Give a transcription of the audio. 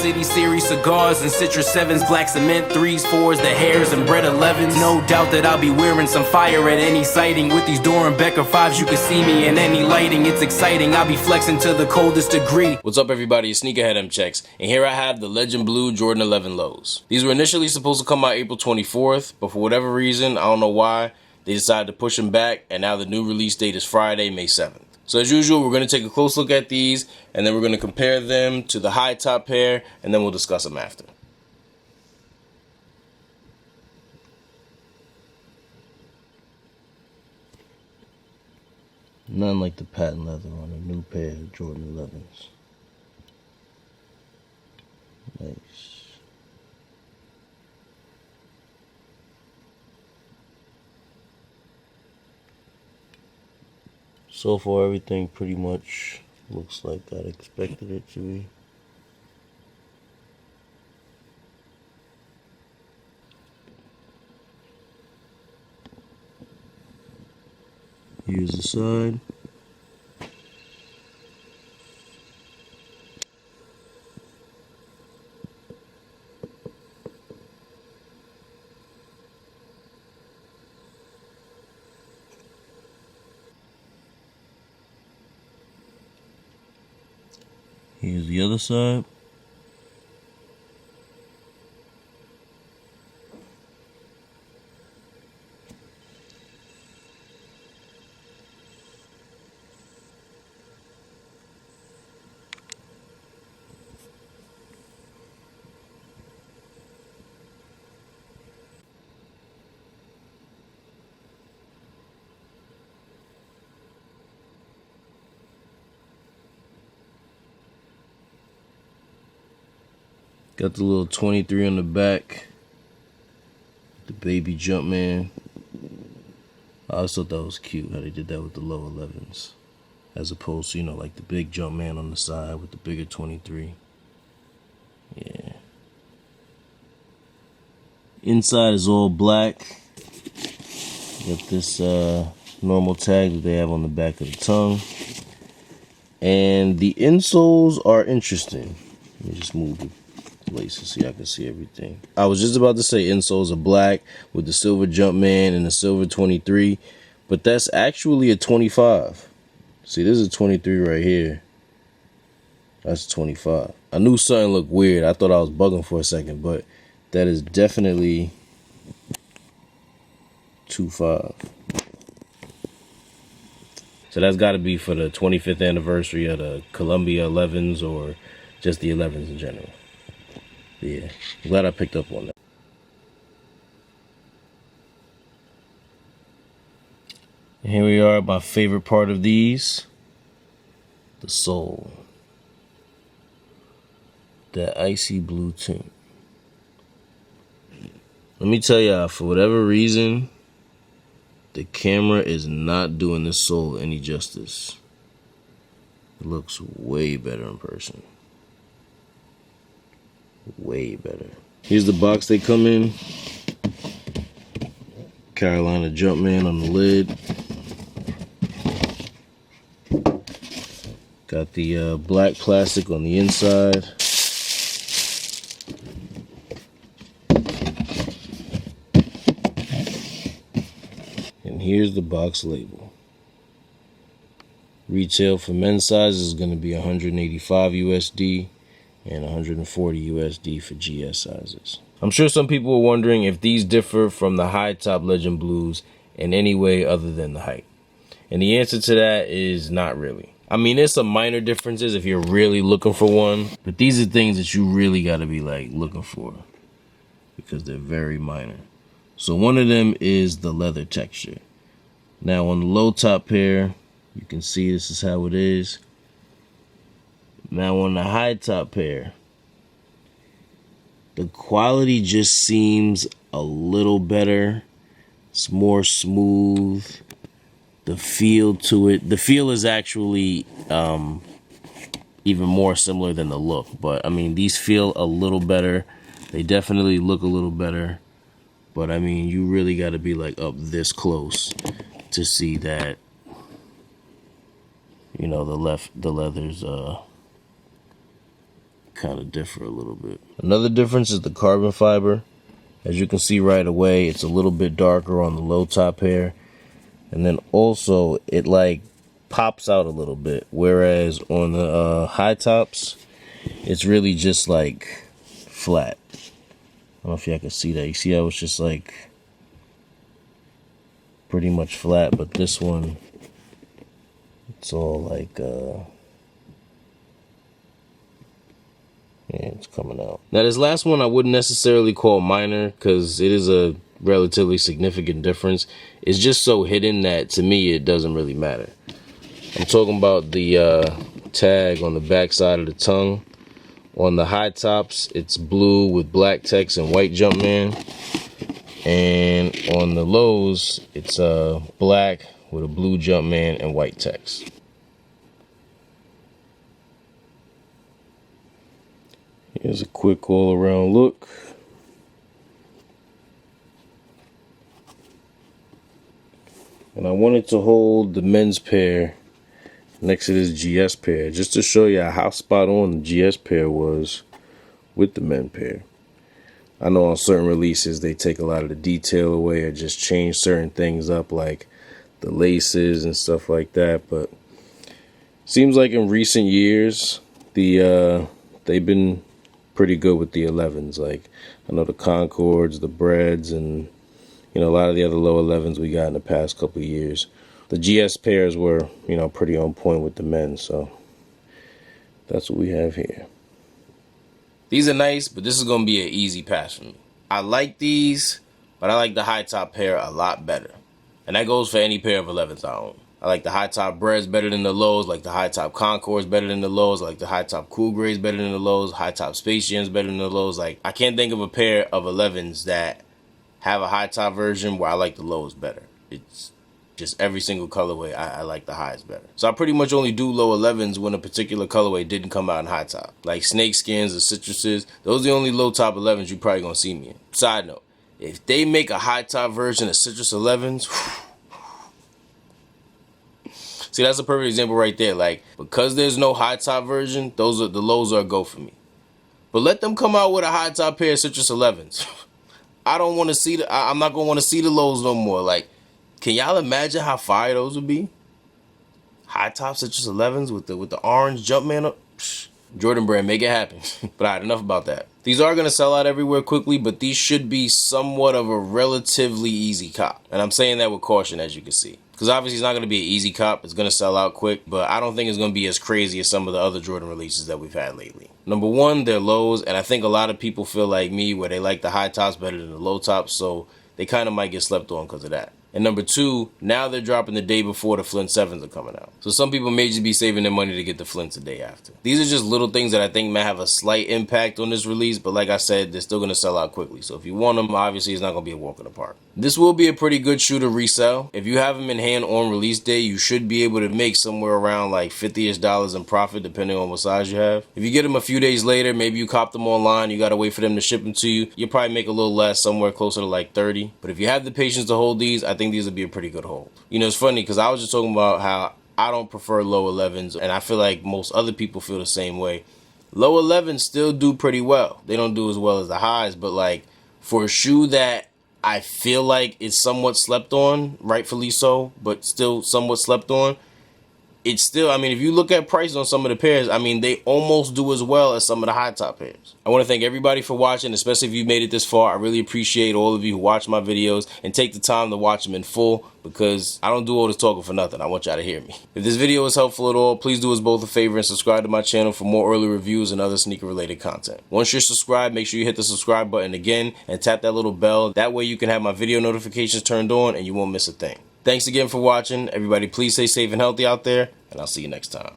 City Series cigars and Citrus 7s, black cement 3s, 4s, the hairs and bread 11s. No doubt that I'll be wearing some fire at any sighting. With these Dorenbecker 5s, you can see me in any lighting. It's exciting, I'll be flexing to the coldest degree. What's up, everybody? It's Sneakerhead M Checks, and here I have the Legend Blue Jordan 11 lows. These were initially supposed to come out April 24th, but for whatever reason, I don't know why, they decided to push them back, and now the new release date is Friday, May 7th. So as usual, we're going to take a close look at these, and then we're going to compare them to the Hightop pair, and then we'll discuss them after. None like the patent leather on a new pair of Jordan 11s. Nice. So far, everything pretty much looks like I expected it to be. Here's the side. Here's the other side. Got the little 23 on the back. The baby Jumpman. I always thought that was cute how they did that with the low 11s. As opposed to, you know, like the big Jumpman on the side with the bigger 23. Yeah. Inside is all black. Got this normal tag that they have on the back of the tongue. And the insoles are interesting. Let me just move the laces so y'all can see everything. I was just about to say insoles are black with the silver Jumpman and the silver 23, but that's actually a 25. See, this is a 23 right here. That's 25. I knew something looked weird. I thought I was bugging for a second, but that is definitely 25. So that's got to be for the 25th anniversary of the Columbia 11s or just the 11s in general. Yeah, I'm glad I picked up on that. And here we are, my favorite part of these. The sole. That icy blue tint. Let me tell y'all, for whatever reason, the camera is not doing this sole any justice. It looks way better in person. Way better. Here's the box they come in. Carolina Jumpman on the lid. Got the black plastic on the inside. And here's the box label. Retail for men's size is going to be 185 USD. And 140 USD for GS sizes. I'm sure some people are wondering if these differ from the Hightop Legend Blues in any way other than the height. And the answer to that is not really. I mean, there's some minor differences if you're really looking for one, but these are things that you really got to be like looking for because they're very minor. So one of them is the leather texture. Now on the low top pair, you can see this is how it is. Now on the high top pair, the quality just seems a little better. It's more smooth. The feel to it, the feel is actually even more similar than the look. But I mean, these feel a little better. They definitely look a little better. But I mean, you really got to be like up this close to see that, you know, the leather's kind of differ a little bit. Another difference is the carbon fiber. As you can see right away, it's a little bit darker on the low top hair. And then also it like pops out a little bit. Whereas on the high tops, it's really just like flat. I don't know if y'all can see that. You see how it's just like pretty much flat, but this one, it's all like yeah, it's coming out. Now this last one I wouldn't necessarily call minor, because it is a relatively significant difference. It's just so hidden that to me it doesn't really matter. I'm talking about the tag on the back side of the tongue. On the high tops, it's blue with black text and white Jumpman. And on the lows, it's black with a blue Jumpman and white text. Here's a quick all-around look. And I wanted to hold the men's pair next to this GS pair, just to show you how spot on the GS pair was with the men pair. I know on certain releases they take a lot of the detail away or just change certain things up, like the laces and stuff like that, but seems like in recent years they've been pretty good with the 11s. Like I know the Concords, the Breads, and you know, a lot of the other low 11s we got in the past couple of years. The GS pairs were, you know, pretty on point with the men, so that's what we have here. These are nice, but this is going to be an easy pass for me. I like these, but I like the high top pair a lot better. And that goes for any pair of 11s I own. I like the high top Breads better than the lows, like the high top Concords better than the lows, like the high top Cool Grays better than the lows, high top Space Jams better than the lows. Like, I can't think of a pair of 11s that have a high top version where I like the lows better. It's just every single colorway, I like the highs better. So I pretty much only do low 11s when a particular colorway didn't come out in high top. Like snake skins or citruses, those are the only low top 11s you probably gonna see me in. Side note, if they make a high top version of citrus 11s, see, that's a perfect example right there. Like, because there's no high top version, the lows are a go for me. But let them come out with a high top pair of citrus 11s. I don't want to see I'm not gonna want to see the lows no more. Like, can y'all imagine how fire those would be? High top citrus 11s with the orange Jumpman up. Psh, Jordan brand, make it happen. But alright, enough about that. These are gonna sell out everywhere quickly, but these should be somewhat of a relatively easy cop. And I'm saying that with caution, as you can see. Because obviously it's not going to be an easy cop. It's going to sell out quick. But I don't think it's going to be as crazy as some of the other Jordan releases that we've had lately. Number one, they're lows. And I think a lot of people feel like me where they like the high tops better than the low tops. So they kind of might get slept on because of that. And number two, now they're dropping the day before the Flint 7s are coming out. So some people may just be saving their money to get the Flints the day after. These are just little things that I think may have a slight impact on this release. But like I said, they're still going to sell out quickly. So if you want them, obviously it's not going to be a walk in the park. This will be a pretty good shoe to resell. If you have them in hand on release day, you should be able to make somewhere around like $50-ish in profit depending on what size you have. If you get them a few days later, maybe you cop them online, you got to wait for them to ship them to you, you'll probably make a little less, somewhere closer to like 30. But if you have the patience to hold these, I think these would be a pretty good hold. You know, it's funny because I was just talking about how I don't prefer low 11s, and I feel like most other people feel the same way. Low 11s still do pretty well. They don't do as well as the highs, but like for a shoe that I feel like it's somewhat slept on, rightfully so, but still somewhat slept on, it's still, I mean, if you look at price on some of the pairs, I mean, they almost do as well as some of the high top pairs. I want to thank everybody for watching, especially if you made it this far. I really appreciate all of you who watch my videos and take the time to watch them in full, because I don't do all this talking for nothing. I want y'all to hear me. If this video was helpful at all, please do us both a favor and subscribe to my channel for more early reviews and other sneaker related content. Once you're subscribed, make sure you hit the subscribe button again and tap that little bell. That way you can have my video notifications turned on and you won't miss a thing. Thanks again for watching. Everybody, please stay safe and healthy out there, and I'll see you next time.